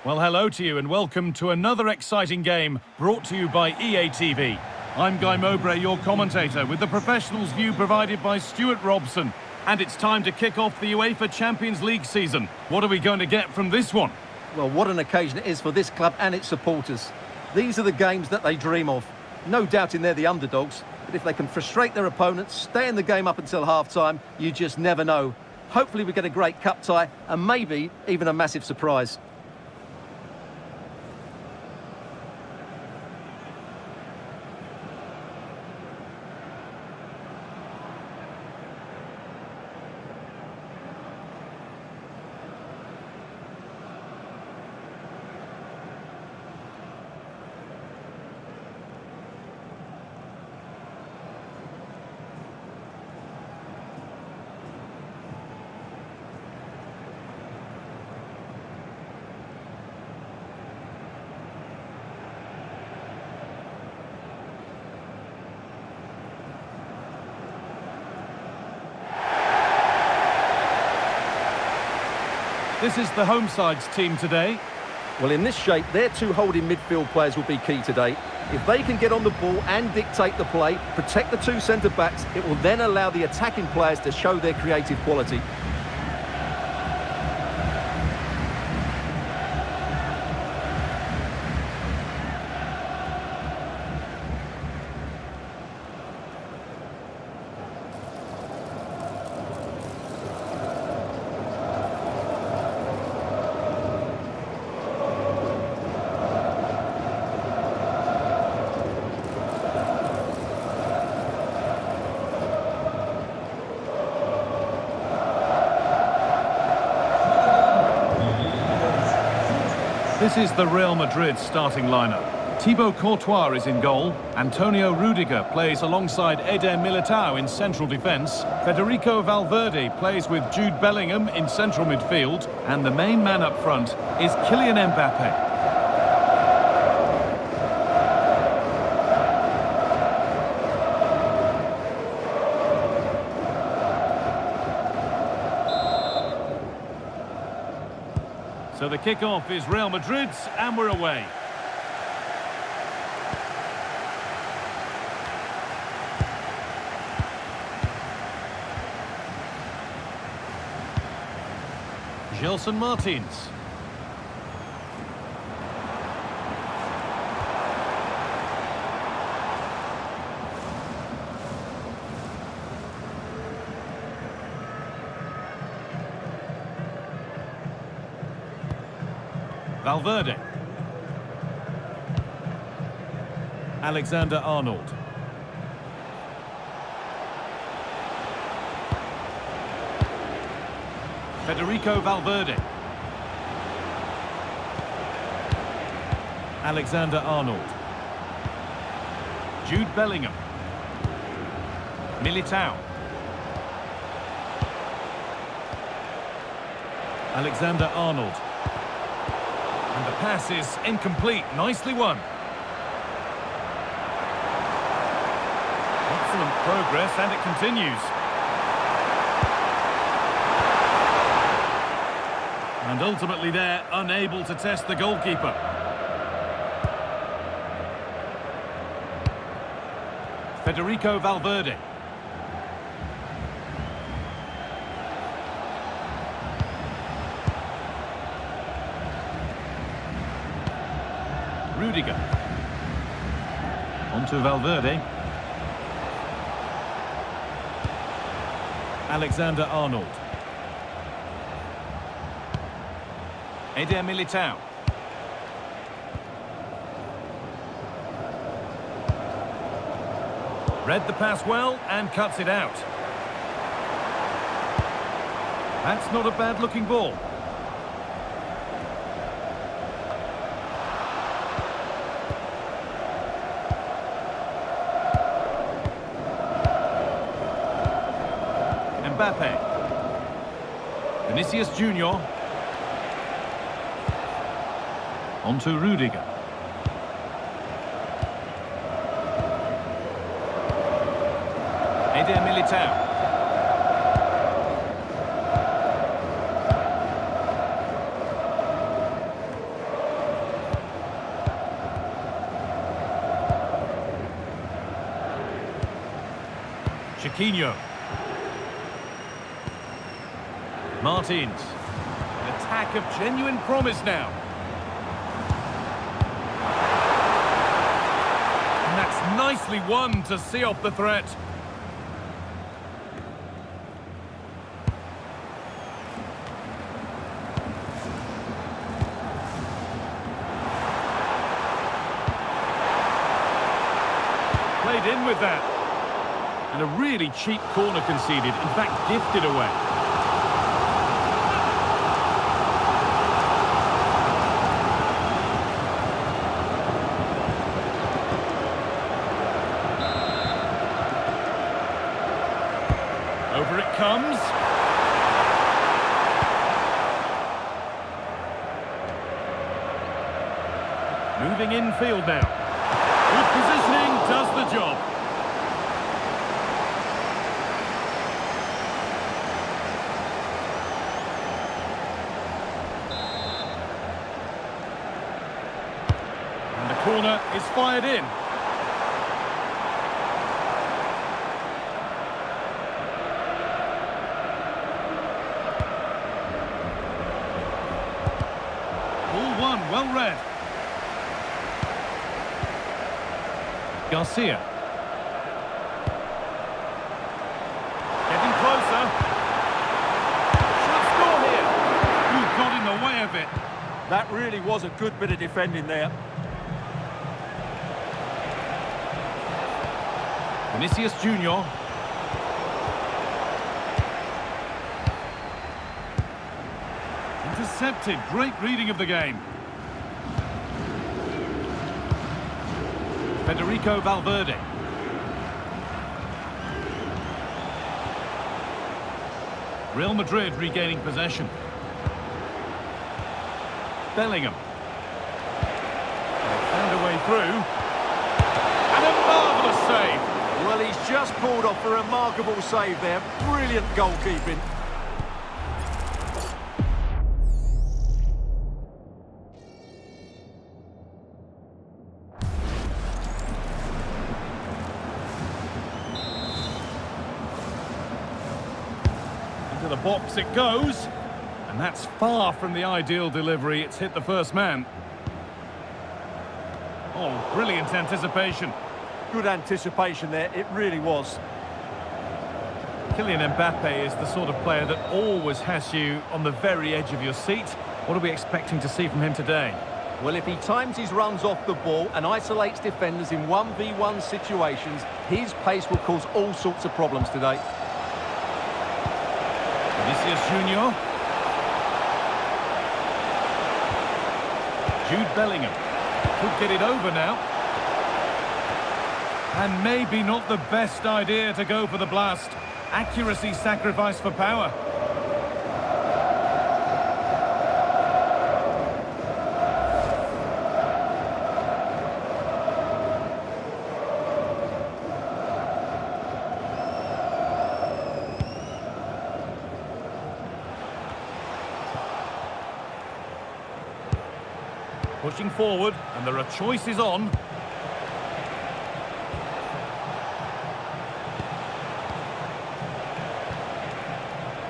Well, hello to you and welcome to another exciting game brought to you by EA TV. I'm Guy Mowbray, your commentator, with the professionals' view provided by Stuart Robson. And it's time to kick off the UEFA Champions League season. What are we going to get from this one? Well, what an occasion it is for this club and its supporters. These are the games that they dream of. No doubting they're the underdogs, but if they can frustrate their opponents, stay in the game up until half-time, you just never know. Hopefully we get a great cup tie and maybe even a massive surprise. This is the home side's team today. Well, in this shape, their two holding midfield players will be key today. If they can get on the ball and dictate the play, protect the two centre-backs, it will then allow the attacking players to show their creative quality. This is the Real Madrid starting lineup. Thibaut Courtois is in goal. Antonio Rudiger plays alongside Eder Militao in central defence. Federico Valverde plays with Jude Bellingham in central midfield. And the main man up front is Kylian Mbappe. So the kick-off is Real Madrid's, and we're away. Gelson Martins. Valverde. Alexander-Arnold. Federico Valverde. Alexander-Arnold. Jude Bellingham. Militao. Alexander-Arnold. And the pass is incomplete. Nicely won. Excellent progress, and it continues. And ultimately they're unable to test the goalkeeper. Federico Valverde. Rudiger. On to Valverde. Alexander-Arnold. Eder Militao. Read the pass well and cuts it out. That's not a bad-looking ball. Mbappe. Vinicius Junior. On to Rudiger. Eder Militao. Chiquinho. Martins. An attack of genuine promise now. And that's nicely won to see off the threat. Played in with that. And a really cheap corner conceded, in fact gifted away. Over it comes. Moving infield now. Good positioning does the job. And the corner is fired in. Ball one, well read. Garcia. Getting closer. Should score here. Who got in the way of it? That really was a good bit of defending there. Vinicius Junior. Intercepted. Great reading of the game. Federico Valverde. Real Madrid regaining possession. Bellingham. They found a way through. And a marvellous save. Well, he's just pulled off a remarkable save there. Brilliant goalkeeping. To the box it goes, and that's far from the ideal delivery. It's hit the first man. Oh, brilliant anticipation. Good anticipation there, it really was. Kylian Mbappe is the sort of player that always has you on the very edge of your seat. What are we expecting to see from him today? Well, if he times his runs off the ball and isolates defenders in 1v1 situations, his pace will cause all sorts of problems today. Vinicius Junior. Jude Bellingham. Could get it over now. And maybe not the best idea to go for the blast. Accuracy sacrificed for power. Pushing forward, and there are choices on.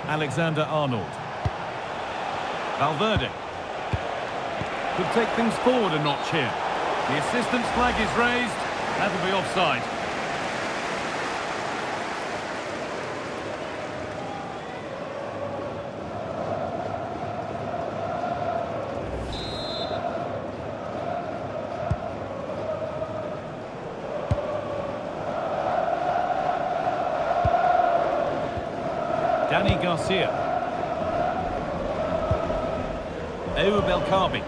Alexander-Arnold. Valverde. Could take things forward a notch here. The assistant's flag is raised. That'll be offside. Dani Garcia. Eub El Kabi.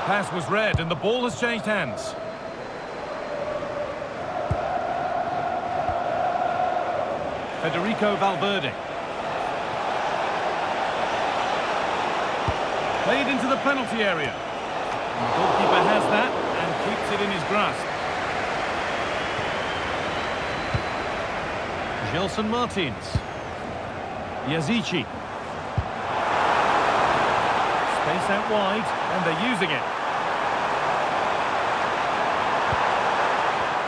Pass was read and the ball has changed hands. Federico Valverde. Played into the penalty area. And the goalkeeper has that and keeps it in his grasp. Gelson Martins. Yazici. Space out wide, and they're using it.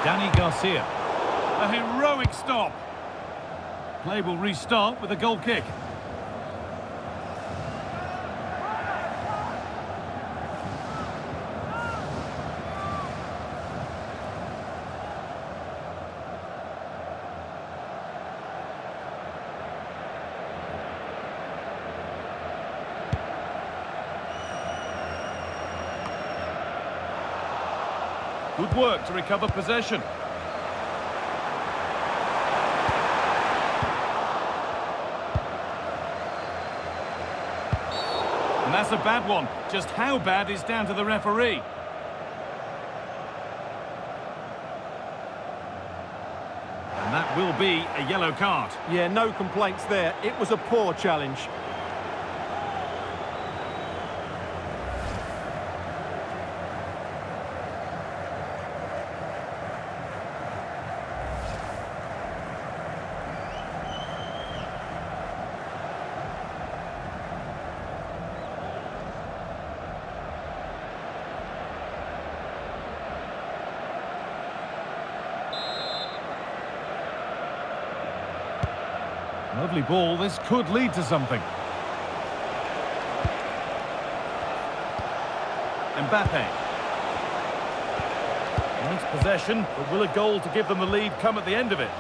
Danny Garcia. A heroic stop. Play will restart with a goal kick. Good work to recover possession. And that's a bad one. Just how bad is down to the referee. And that will be a yellow card. Yeah, no complaints there. It was a poor challenge. Lovely ball, this could lead to something. Mbappe. Needs possession, but will a goal to give them the lead come at the end of it?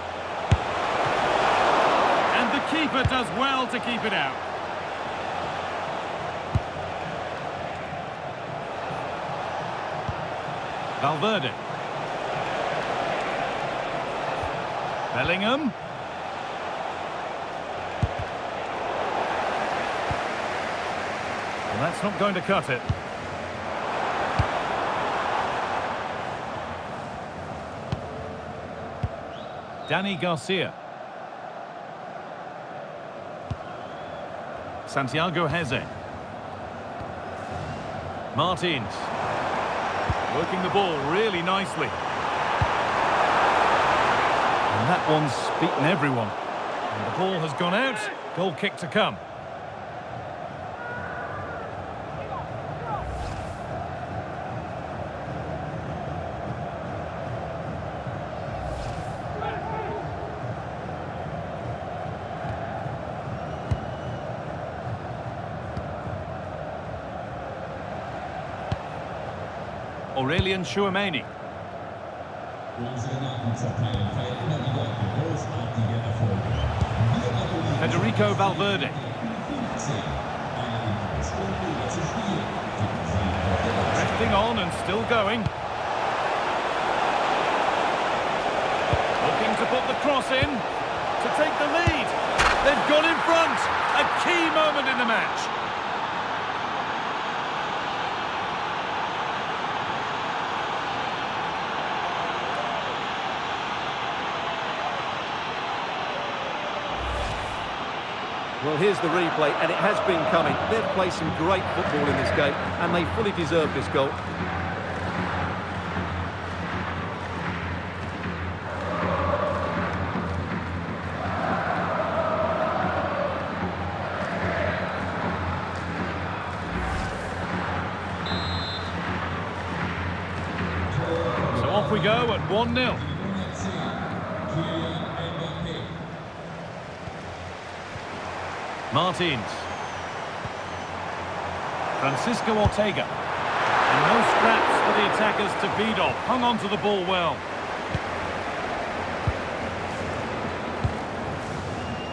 And the keeper does well to keep it out. Valverde. Bellingham. Well, that's not going to cut it. Danny Garcia. Santiago Heze. Martins. Working the ball really nicely. And that one's beaten everyone. And the ball has gone out. Goal kick to come. Aurelien Tchouameni. Federico Valverde. Drifting on and still going. Looking to put the cross in to take the lead. They've gone in front. A key moment in the match. Well, here's the replay, and it has been coming. They've played some great football in this game, and they fully deserve this goal. So off we go at 1-0. Martins. Francisco Ortega. And no scraps for the attackers to beat off. Hung on to the ball well.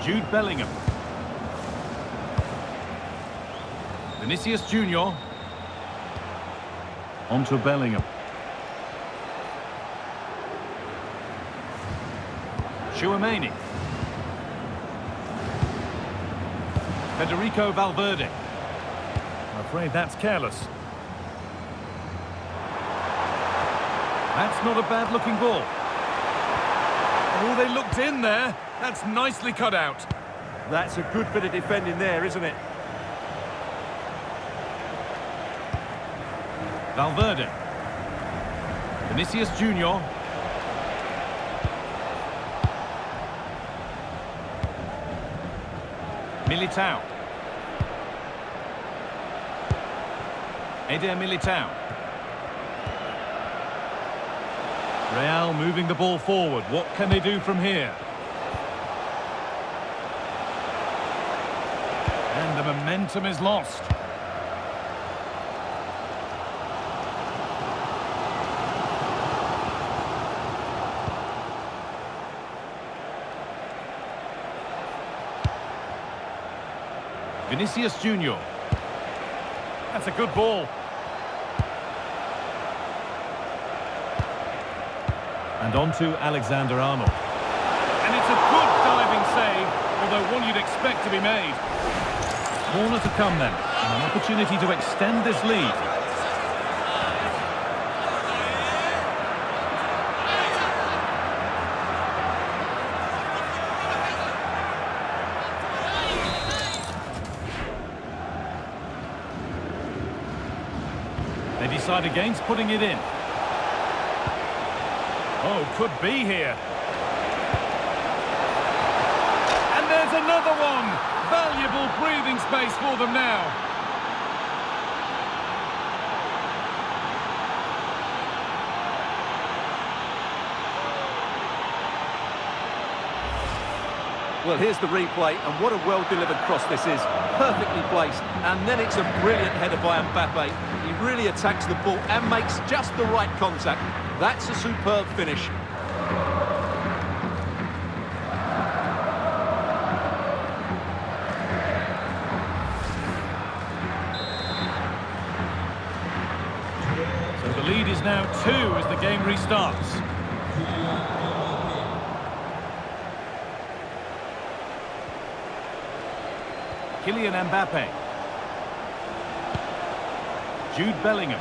Jude Bellingham. Vinicius Junior. On to Bellingham. Tchouameni. Federico Valverde. I'm afraid that's careless. That's not a bad-looking ball. Oh, they looked in there. That's nicely cut out. That's a good bit of defending there, isn't it? Valverde. Vinicius Junior. Militao. Eder Militao. Real moving the ball forward. What can they do from here? And the momentum is lost. Vinicius Junior. That's a good ball. And on to Alexander-Arnold. And it's a good diving save, although one you'd expect to be made. Corner to come then, and an opportunity to extend this lead. They decide against putting it in. Oh, could be here. And there's another one. Valuable breathing space for them now. Well, here's the replay, and what a well-delivered cross this is. Perfectly placed, and then it's a brilliant header by Mbappe. He really attacks the ball and makes just the right contact. That's a superb finish. So the lead is now 2 as the game restarts. Kylian Mbappe. Jude Bellingham.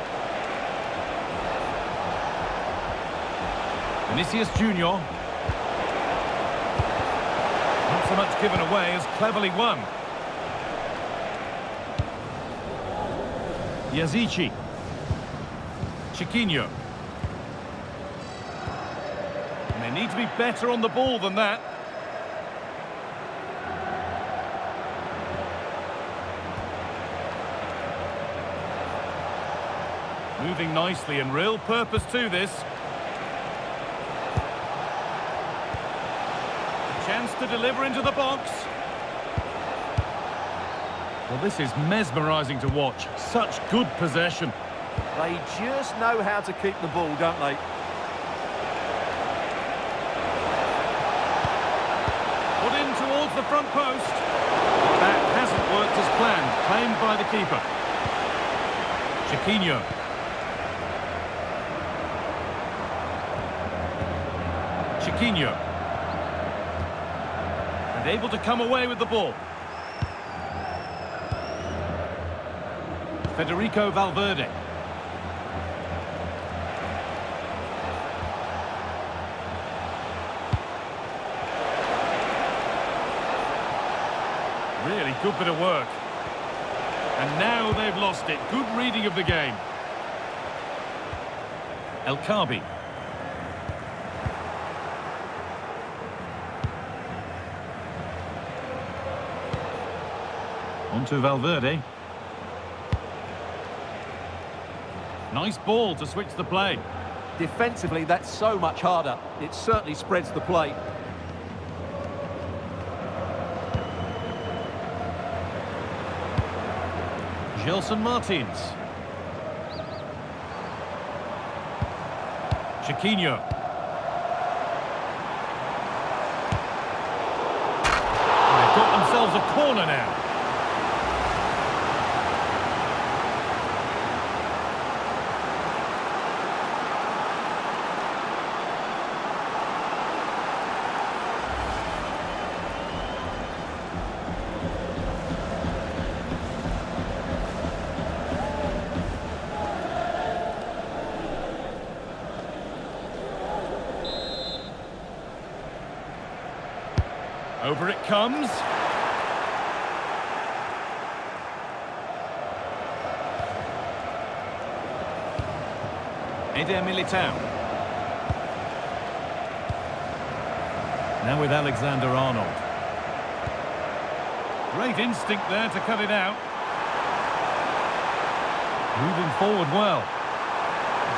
Vinicius Junior. Not so much given away as cleverly won. Yazici. Chiquinho. And they need to be better on the ball than that. Moving nicely and real purpose to this. Chance to deliver into the box. Well, this is mesmerising to watch. Such good possession. They just know how to keep the ball, don't they? Put in towards the front post. That hasn't worked as planned. Claimed by the keeper. Chiquinho. Chiquinho. And able to come away with the ball. Federico Valverde. Really good bit of work. And now they've lost it. Good reading of the game. El Khabi. On to Valverde. Nice ball to switch the play. Defensively, that's so much harder. It certainly spreads the play. Gelson Martins. Chiquinho. They've got themselves a corner now. Over it comes. Eder Militao. Now with Alexander-Arnold. Great instinct there to cut it out. Moving forward well.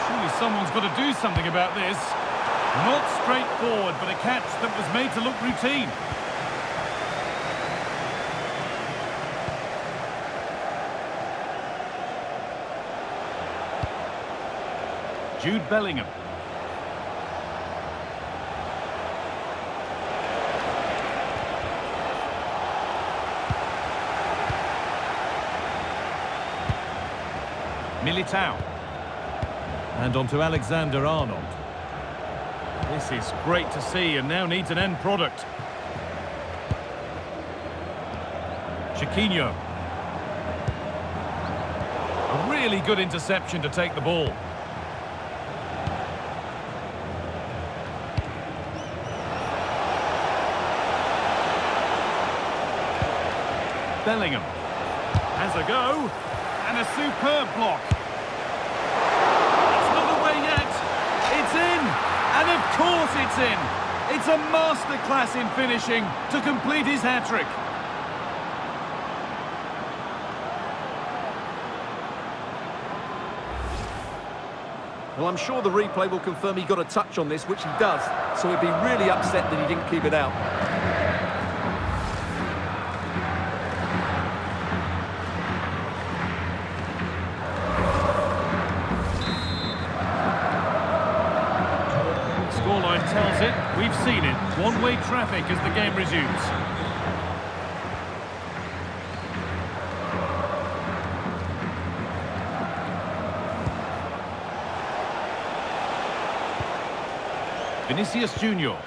Surely someone's got to do something about this. Not straightforward, but a catch that was made to look routine. Jude Bellingham. Militao. And on to Alexander-Arnold. This is great to see and now needs an end product. Chiquinho. A really good interception to take the ball. Bellingham has a go, and a superb block. It's not away yet. It's in, and of course it's in. It's a masterclass in finishing to complete his hat-trick. Well, I'm sure the replay will confirm he got a touch on this, which he does, so he'd be really upset that he didn't keep it out. Scoreline tells it, we've seen it. One-way traffic as the game resumes. Vinicius Junior.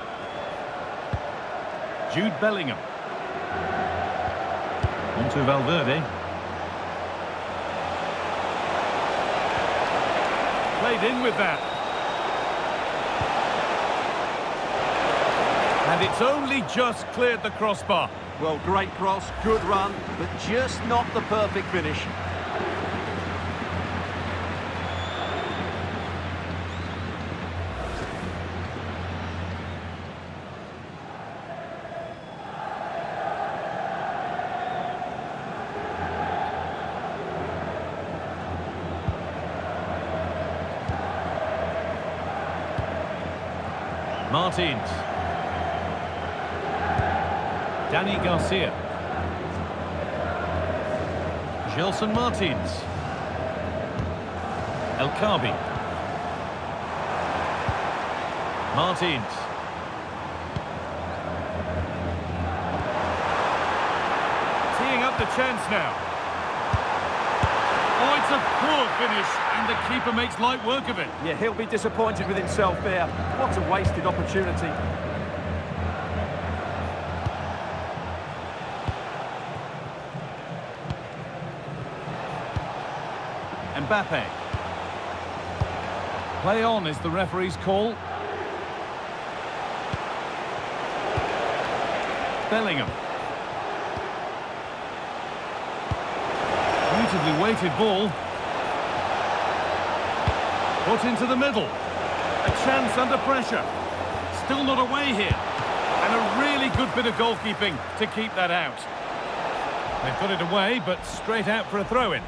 Jude Bellingham. On to Valverde. Played in with that. And it's only just cleared the crossbar. Well, great cross, good run, but just not the perfect finish. Martins. Danny Garcia. Gelson Martins. El Khabi. Martins. Teeing up the chance now. Oh, it's a poor finish, and the keeper makes light work of it. Yeah, he'll be disappointed with himself there. What a wasted opportunity. Mbappe. Play on is the referee's call. Bellingham. Beautifully weighted ball. Put into the middle. A chance under pressure. Still not away here. And a really good bit of goalkeeping to keep that out. They've got it away, but straight out for a throw-in.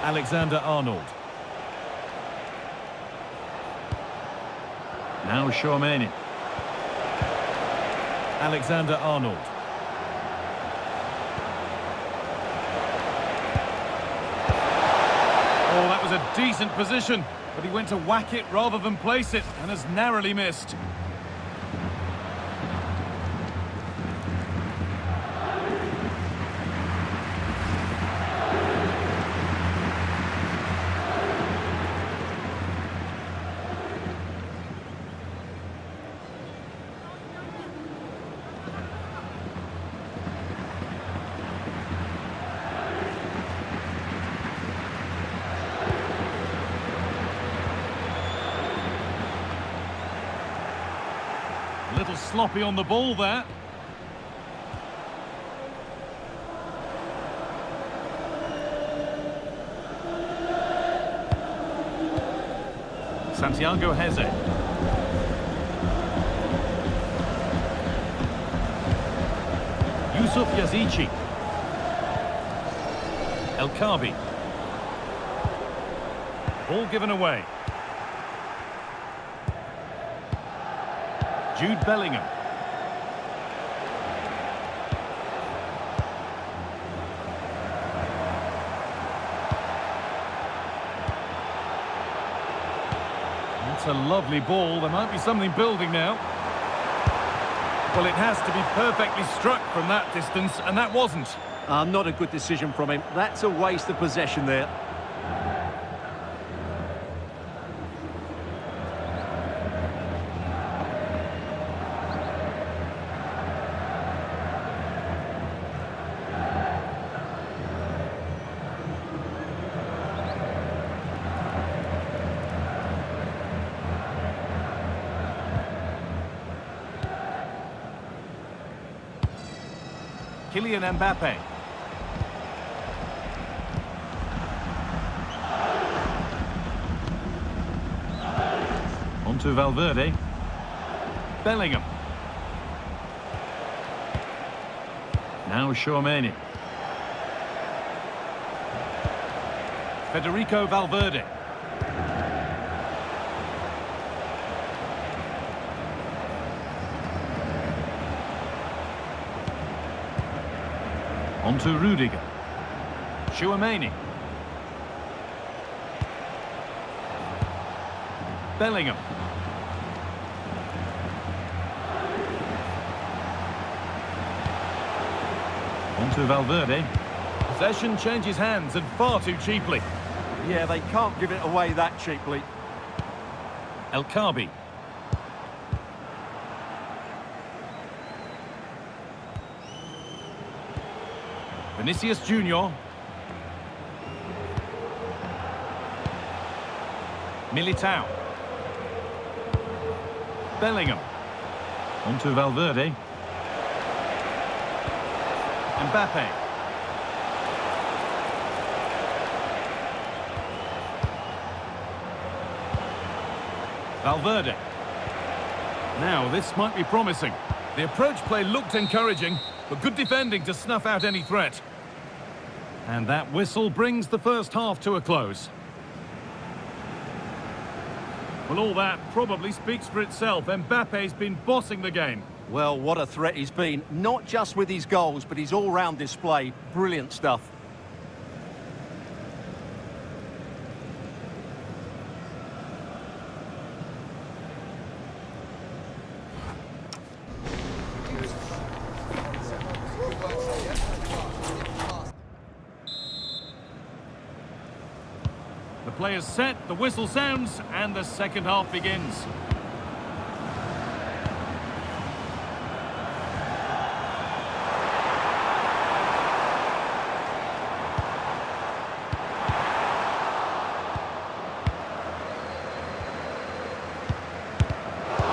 Alexander-Arnold. Now Tchouaméni. Alexander-Arnold. Oh, that was a decent position, but he went to whack it rather than place it, and has narrowly missed. A little sloppy on the ball there. Santiago Heze. Yusuf Yazici. El Kabi. Ball given away. Jude Bellingham. That's a lovely ball. There might be something building now. Well, it has to be perfectly struck from that distance, and that wasn't. Not a good decision from him. That's a waste of possession there. Kylian Mbappe. Onto Valverde. Bellingham. Now Tchouaméni. Federico Valverde. Onto Rudiger. Tchouaméni. Bellingham. Onto Valverde. Possession changes hands, and far too cheaply. Yeah, they can't give it away that cheaply. El Kabi. Vinicius Junior. Militao. Bellingham. Onto Valverde. Mbappe. Valverde. Now, this might be promising. The approach play looked encouraging, but good defending to snuff out any threat. And that whistle brings the first half to a close. Well, all that probably speaks for itself. Mbappe's been bossing the game. Well, what a threat he's been. Not just with his goals, but his all-round display. Brilliant stuff. The player's set, the whistle sounds, and the second half begins.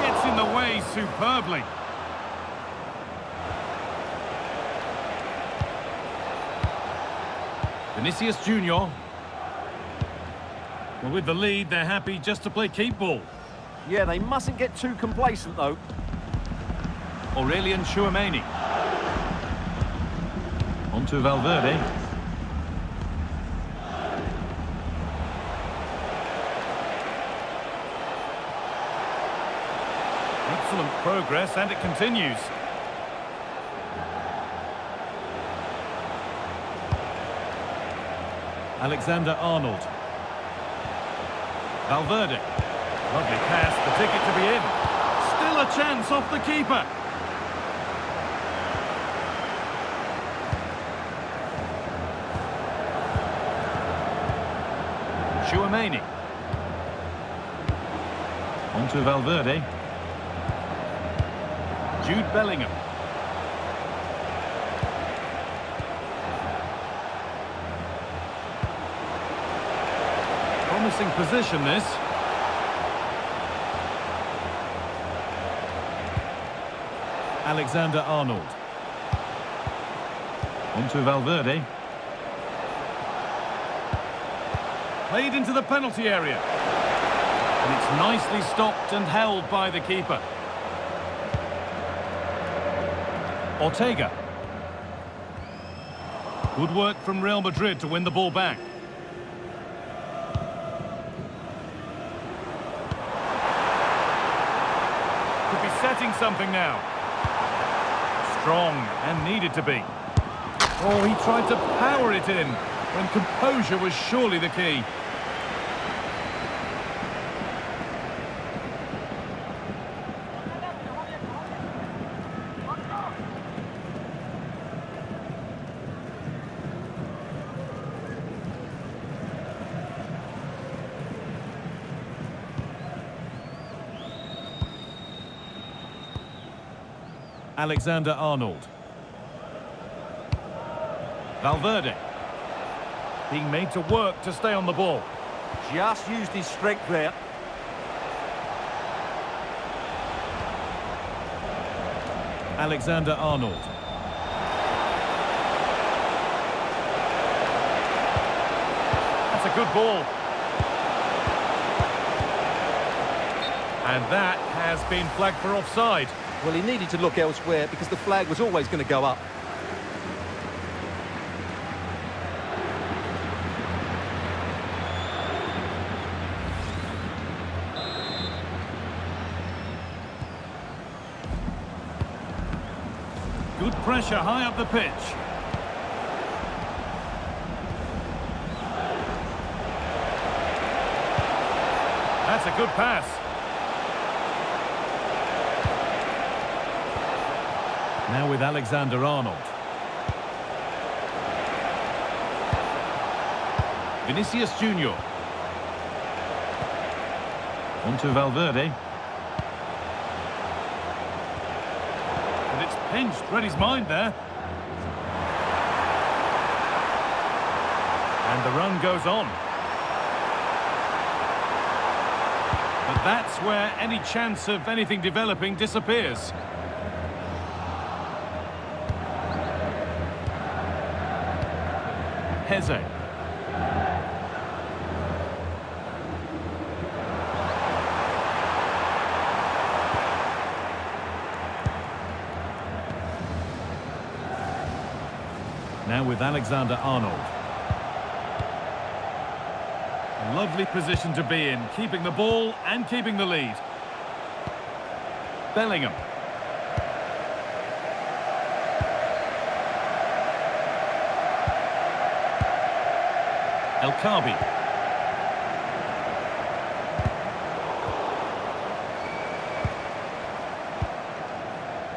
Gets in the way superbly. Vinicius Junior. Well, with the lead, they're happy just to play keep ball. Yeah, they mustn't get too complacent, though. Aurelien Tchouaméni. Onto Valverde. Excellent progress, and it continues. Alexander-Arnold. Valverde. Lovely pass, the ticket to be in. Still a chance off the keeper. Tchouaméni. Onto Valverde. Jude Bellingham. Promising position, this. Alexander-Arnold. Onto Valverde. Played into the penalty area. And it's nicely stopped and held by the keeper. Ortega. Good work from Real Madrid to win the ball back. Could be setting something now. Strong and needed to be. Oh, he tried to power it in when composure was surely the key. Alexander-Arnold. Valverde. Being made to work to stay on the ball. Just used his strength there. Alexander-Arnold. That's a good ball. And that has been flagged for offside. Well, he needed to look elsewhere because the flag was always going to go up. Good pressure high up the pitch. That's a good pass. Now with Alexander-Arnold. Vinicius Junior. On to Valverde. And it's pinched, read his mind there. And the run goes on. But that's where any chance of anything developing disappears. Heze. Now with Alexander-Arnold. A lovely position to be in, keeping the ball and keeping the lead. Bellingham. El Khabi.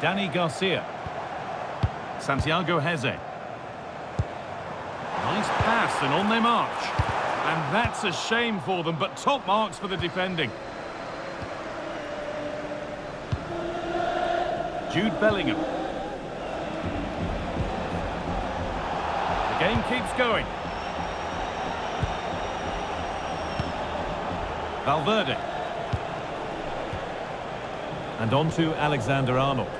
Dani Garcia. Santiago Heze. Nice pass and on they march. And that's a shame for them, but top marks for the defending. Jude Bellingham. The game keeps going. Valverde. And on to Alexander-Arnold.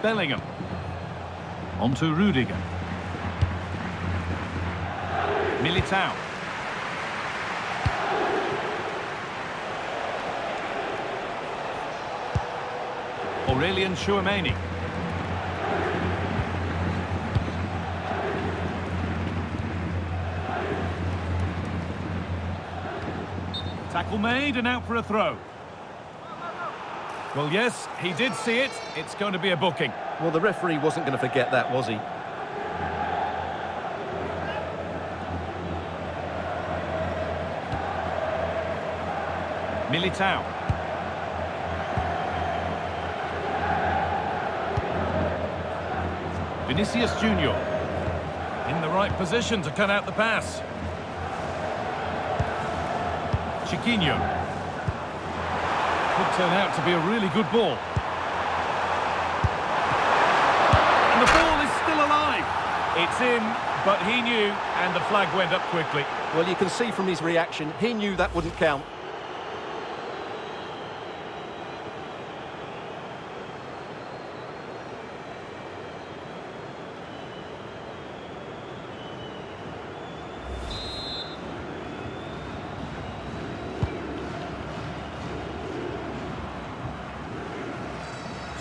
Bellingham. On to Rudiger. Militao. Aurelian Tchouameni. Tackle made and out for a throw. Well, yes, he did see it. It's going to be a booking. Well, the referee wasn't going to forget that, was he? Militao. Vinicius Junior. In the right position to cut out the pass. Chiquinho. Could turn out to be a really good ball. And the ball is still alive. It's in, but he knew, and the flag went up quickly. Well, you can see from his reaction, he knew that wouldn't count.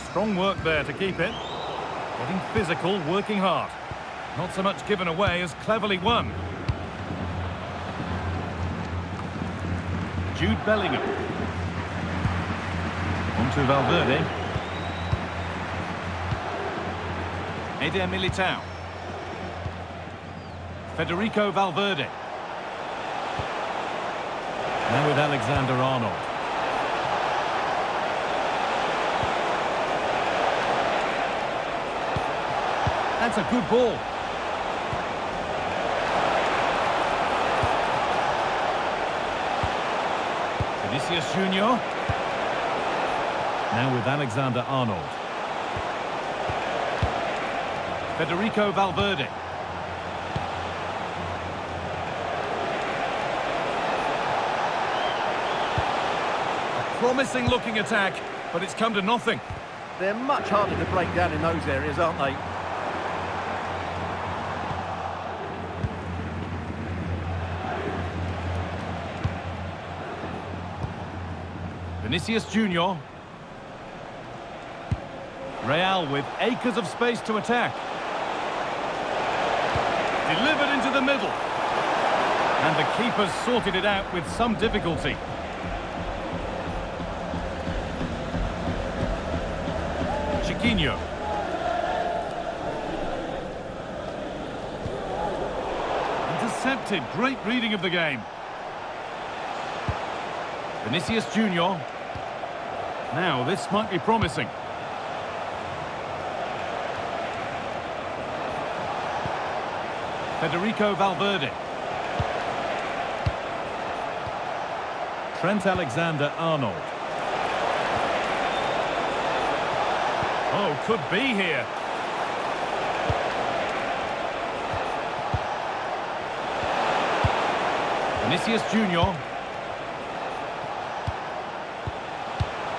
Strong work there to keep it. Getting physical, working hard. Not so much given away as cleverly won. Jude Bellingham. On to Valverde. Eder Militao. Federico Valverde. Now with Alexander-Arnold. That's a good ball. Vinicius Junior. Now with Alexander-Arnold. Federico Valverde. A promising looking attack, but it's come to nothing. They're much harder to break down in those areas, aren't they? Vinicius Junior. Real with acres of space to attack. Delivered into the middle. And the keeper's sorted it out with some difficulty. Chiquinho. Intercepted. Great reading of the game. Vinicius Junior. Now, this might be promising. Federico Valverde. Trent Alexander-Arnold. Oh, could be here. Vinicius Junior.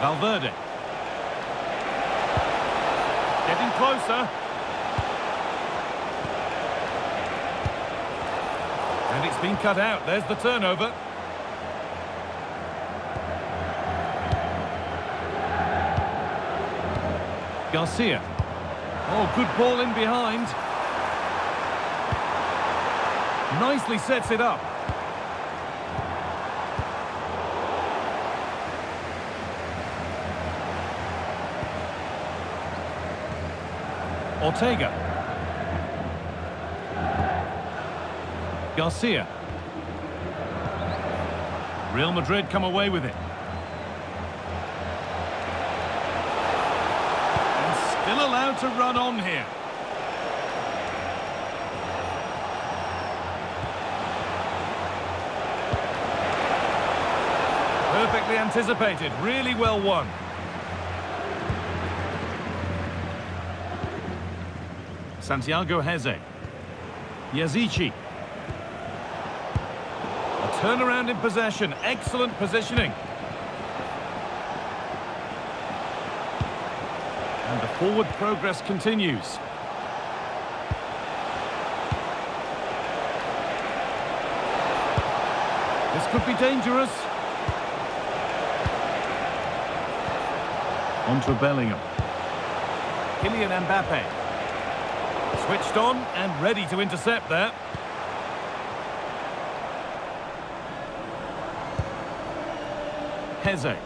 Valverde. Getting closer. And it's been cut out. There's the turnover. Garcia. Oh, good ball in behind. Nicely sets it up. Ortega. Garcia. Real Madrid come away with it. And still allowed to run on here. Perfectly anticipated, really well won. Santiago Heze. Yazici. A turnaround in possession. Excellent positioning. And the forward progress continues. This could be dangerous. On to Bellingham. Kylian Mbappe. Switched on and ready to intercept there. Heze.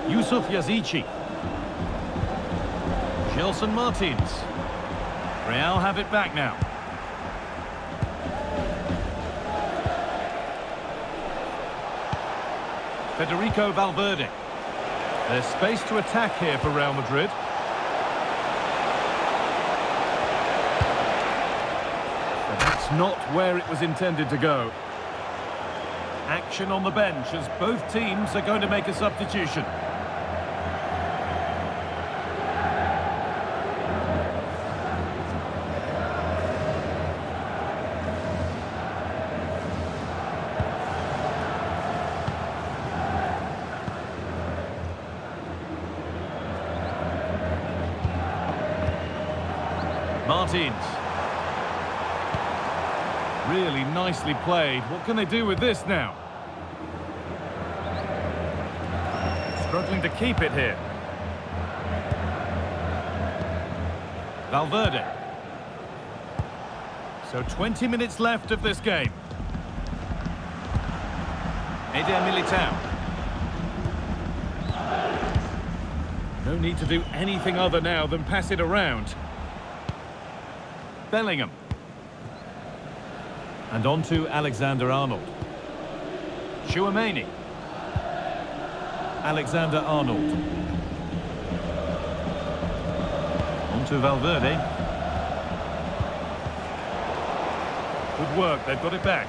Yusuf Yazici. Gelson Martins. Real have it back now. Federico Valverde. There's space to attack here for Real Madrid. But that's not where it was intended to go. Action on the bench as both teams are going to make a substitution. Martins. Really nicely played. What can they do with this now? Struggling to keep it here. Valverde. So 20 minutes left of this game. Eder Militao. No need to do anything other now than pass it around. Bellingham. And on to Alexander-Arnold. Tchouaméni. Alexander-Arnold. On to Valverde. Good work, they've got it back.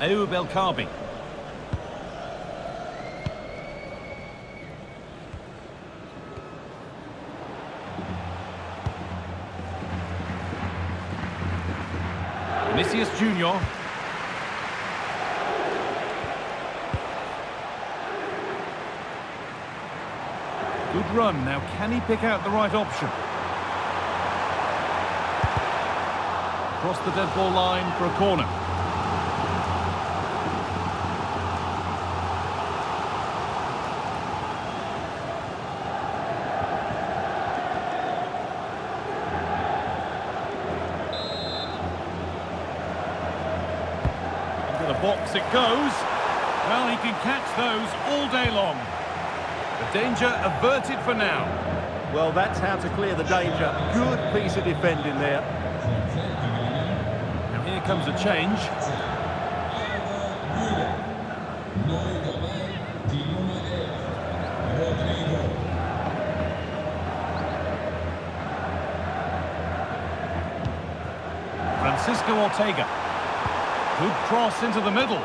Ayoub El Kaabi. Vinicius Junior. Good run. Now, can he pick out the right option? Across the dead ball line for a corner. Into the box it goes. Well, he can catch those all day long. The danger averted for now. Well, that's how to clear the danger. Good piece of defending there. Now here comes a change. Francisco Ortega. Good cross into the middle.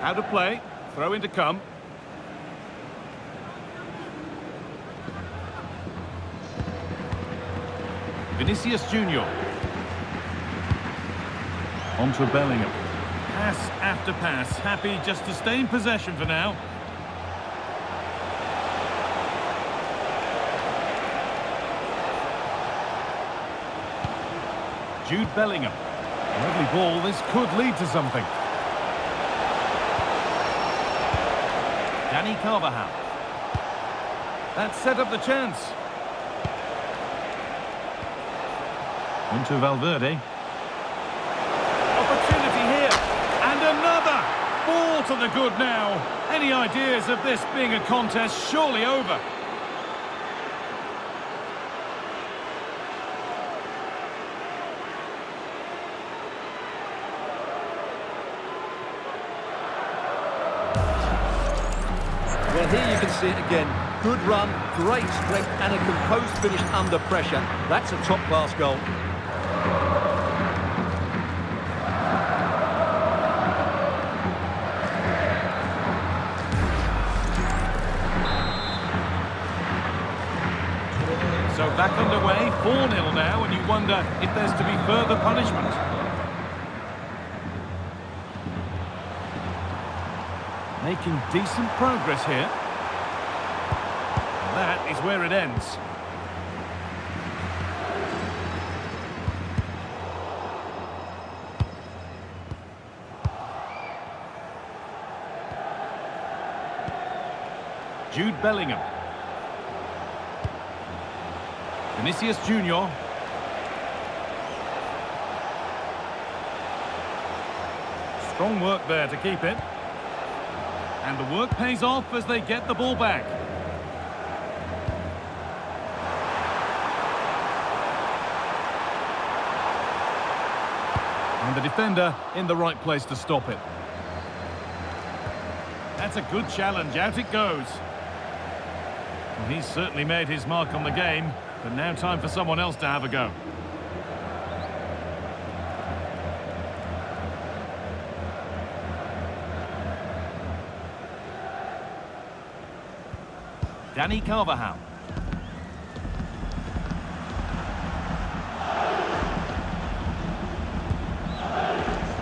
Out of play, throw in to come. Vinicius Junior. On to Bellingham. Pass after pass, happy just to stay in possession for now. Jude Bellingham. Lovely ball, this could lead to something. Dani Carvajal. That set up the chance. On to Valverde. Opportunity here. And another. 4 to the good now. Any ideas of this being a contest surely over? Well, here you can see it again. Good run, great strength, and a composed finish under pressure. That's a top-class goal. So back underway, 4-0 now, and you wonder if there's to be further punishment. Making decent progress here. That is where it ends. Jude Bellingham. Vinicius Junior. Strong work there to keep it. And the work pays off as they get the ball back. And the defender in the right place to stop it. That's a good challenge. Out it goes. Well, he's certainly made his mark on the game, but now time for someone else to have a go. Dani Carvajal.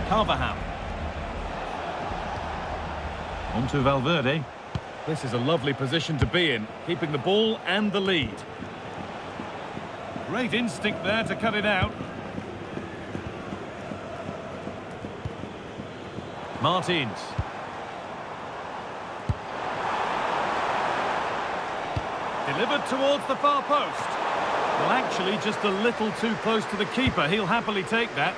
Carvajal. On to Valverde. This is a lovely position to be in, keeping the ball and the lead. Great instinct there to cut it out. Martins. Delivered towards the far post. Well, actually, just a little too close to the keeper. He'll happily take that.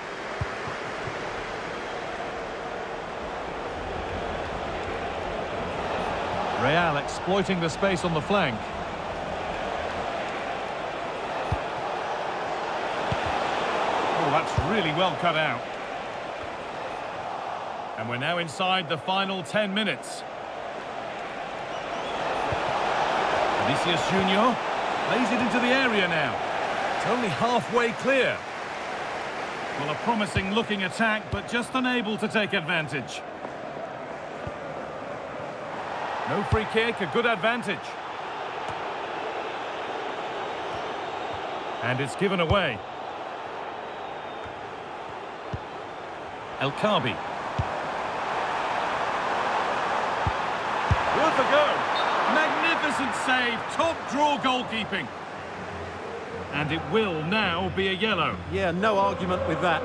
Real exploiting the space on the flank. Oh, that's really well cut out. And we're now inside the final 10 minutes. Vinicius Junior lays it into the area now. It's only halfway clear. Well, a promising looking attack, but just unable to take advantage. No free kick, a good advantage. And it's given away. El Khabi. Worth a go. Magnificent save, top draw goalkeeping. And it will now be a yellow. Yeah, no argument with that.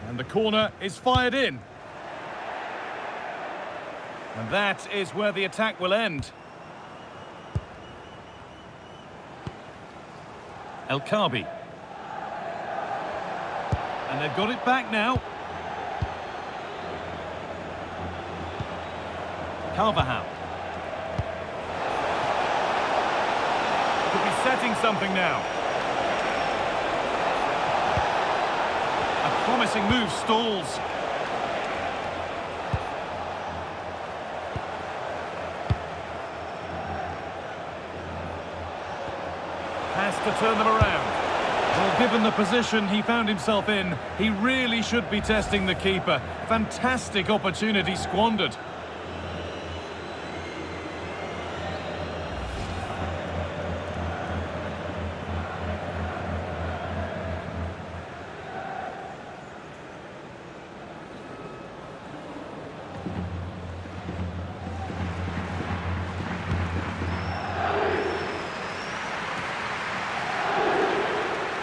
And the corner is fired in. And that is where the attack will end. El Khabi. And they've got it back now. Carvajal. Could be setting something now. A promising move stalls. Has to turn them around. Well, given the position he found himself in, he really should be testing the keeper. Fantastic opportunity squandered.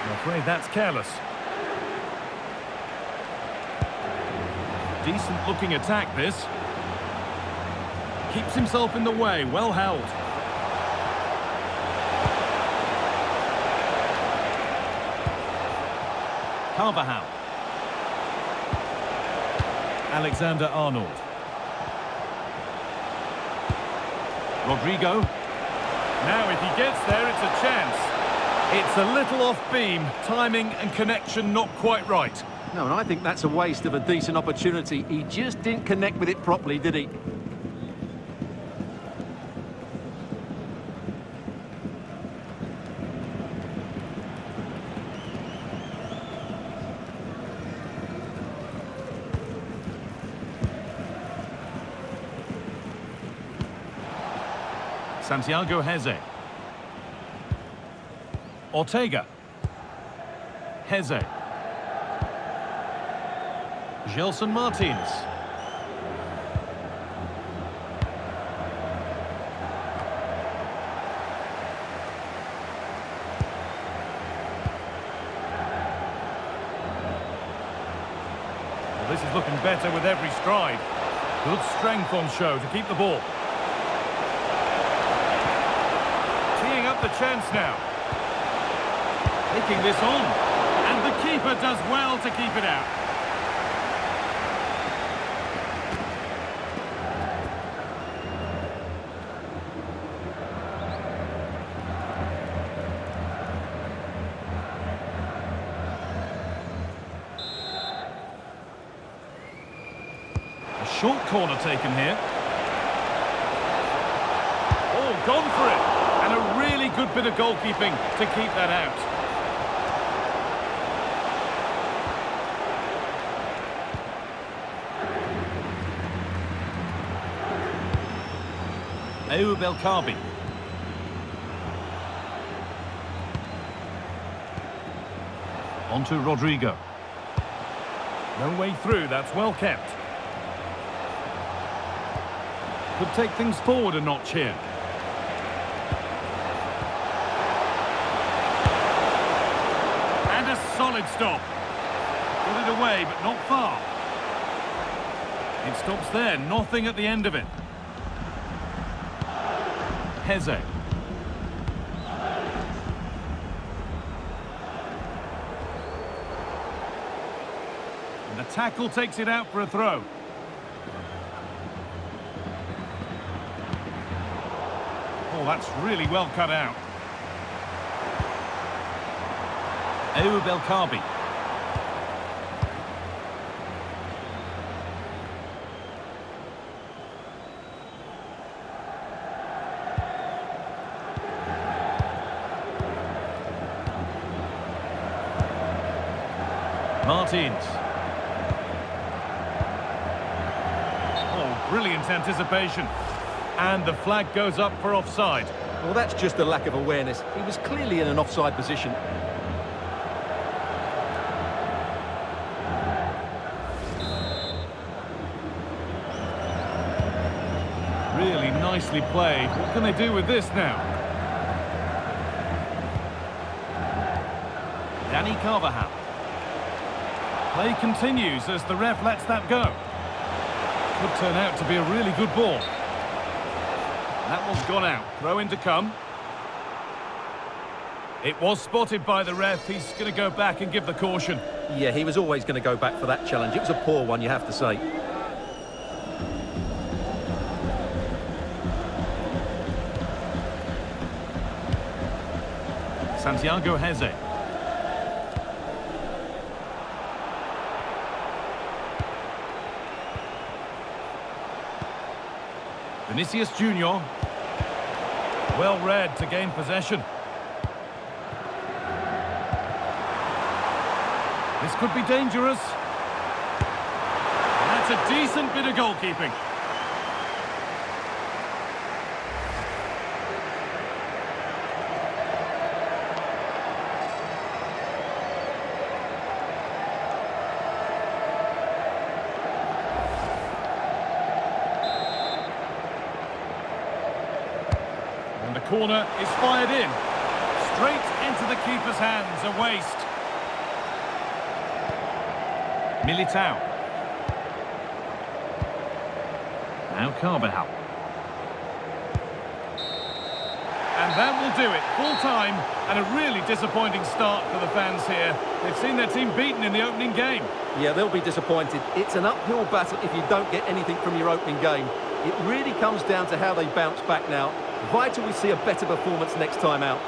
I'm afraid that's careless. Decent looking attack this. Keeps himself in the way, well held. Carvajal. Alexander-Arnold. Rodrigo. Now if he gets there, it's a chance. It's a little off beam, timing and connection not quite right. No, and I think that's a waste of a decent opportunity. He just didn't connect with it properly, did he? Santiago Heze. Ortega. Heze. Gelson Martins. Well, this is looking better with every stride. Good strength on show to keep the ball. Teeing up the chance now. Taking this on, and the keeper does well to keep it out. A short corner taken here. Oh, gone for it, and a really good bit of goalkeeping to keep that out. El Khabi. On to Rodrigo. No way through, that's well kept. Could take things forward a notch here. And a solid stop. Got it away, but not far. It stops there, nothing at the end of it. Heze. And the tackle takes it out for a throw. Oh, that's really well cut out. Ayoub El Kaabi. Martins. Oh, brilliant anticipation. And the flag goes up for offside. Well, that's just a lack of awareness. He was clearly in an offside position. Really nicely played. What can they do with this now? Danny Carvajal. Play continues as the ref lets that go. Could turn out to be a really good ball. That one's gone out. Throw in to come. It was spotted by the ref. He's going to go back and give the caution. Yeah, he was always going to go back for that challenge. It was a poor one, you have to say. Santiago Heze. Vinicius Junior. Well read to gain possession. This could be dangerous. That's a decent bit of goalkeeping. And the corner is fired in. Straight into the keeper's hands, a waste. Militao. Now Carvajal. And that will do it. Full time and a really disappointing start for the fans here. They've seen their team beaten in the opening game. Yeah, they'll be disappointed. It's an uphill battle if you don't get anything from your opening game. It really comes down to how they bounce back now. Vital we see a better performance next time out.